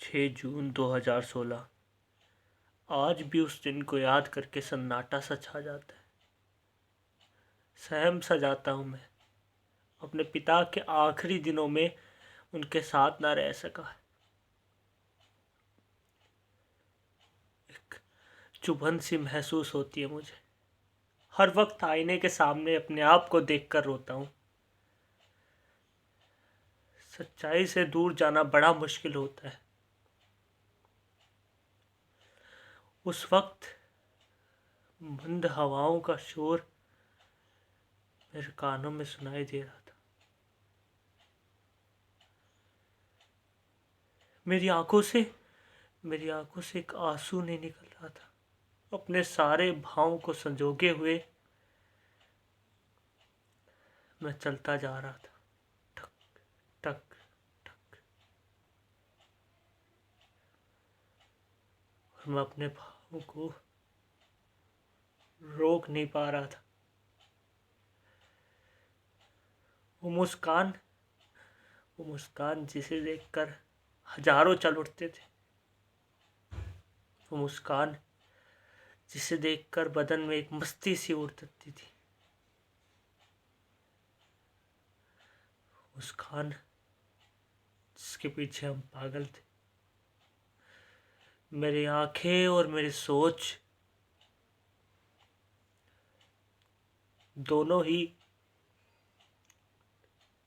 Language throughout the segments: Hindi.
6 जून 2016। आज भी उस दिन को याद करके सन्नाटा सा छा जाता है। सहम सा जाता हूँ मैं। अपने पिता के आखिरी दिनों में उनके साथ ना रह सका। एक चुभन सी महसूस होती है मुझे। हर वक्त आईने के सामने अपने आप को देखकर रोता हूँ। सच्चाई से दूर जाना बड़ा मुश्किल होता है। उस वक्त मंद हवाओं का शोर मेरे कानों में सुनाई दे रहा था। मेरी आंखों से एक आंसू नहीं निकल रहा था। अपने सारे भावों को संजोगे हुए मैं चलता जा रहा था। ठक ठक ठक। और मैं अपने भावों को रोक नहीं पा रहा था। वो मुस्कान जिसे देखकर हजारों चल उठते थे। वो मुस्कान जिसे देखकर बदन में एक मस्ती सी उड़ती थी। मुस्कान जिसके पीछे हम पागल थे। मेरी आंखें और मेरी सोच दोनों ही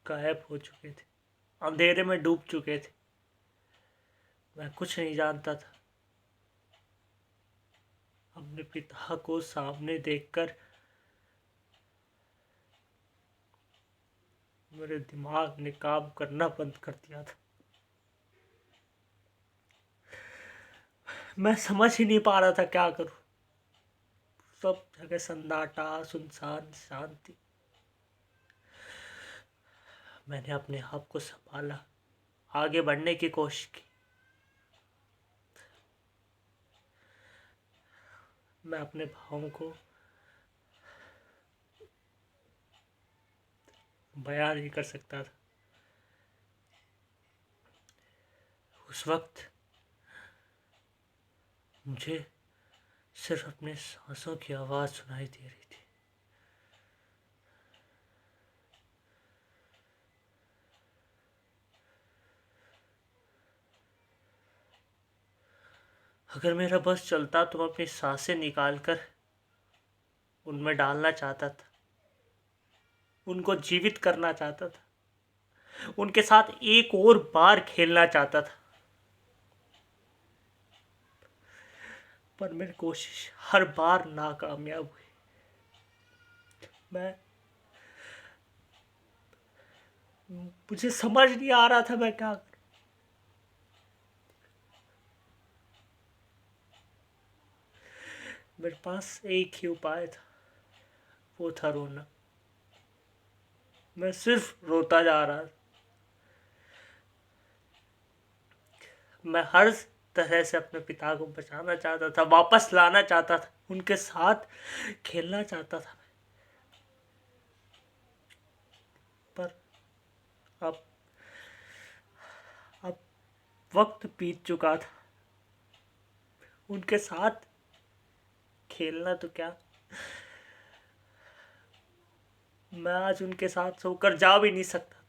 गायब हो चुके थे। अंधेरे में डूब चुके थे। मैं कुछ नहीं जानता था। अपने पिता को सामने देखकर मेरे दिमाग ने काम करना बंद कर दिया था। मैं समझ ही नहीं पा रहा था क्या करूं। सब जगह सन्नाटा, सुनसान, शांति। मैंने अपने आप को संभाला, आगे बढ़ने की कोशिश की। मैं अपने भावों को बयां नहीं कर सकता था। उस वक्त मुझे सिर्फ अपने सांसों की आवाज सुनाई दे रही थी। अगर मेरा बस चलता तो मैं अपनी सांसें निकालकर उनमें डालना चाहता था। उनको जीवित करना चाहता था। उनके साथ एक और बार खेलना चाहता था। पर मेरी कोशिश हर बार नाकामयाब हुई। मैं मुझे समझ नहीं आ रहा था मैं क्या करूं। मेरे पास एक ही उपाय था, वो था रोना। मैं सिर्फ रोता जा रहा था। मैं हर तरह से अपने पिता को बचाना चाहता था, वापस लाना चाहता था, उनके साथ खेलना चाहता था। पर अब अब वक्त बीत चुका था। उनके साथ खेलना तो क्या, मैं आज उनके साथ सोकर जा भी नहीं सकता।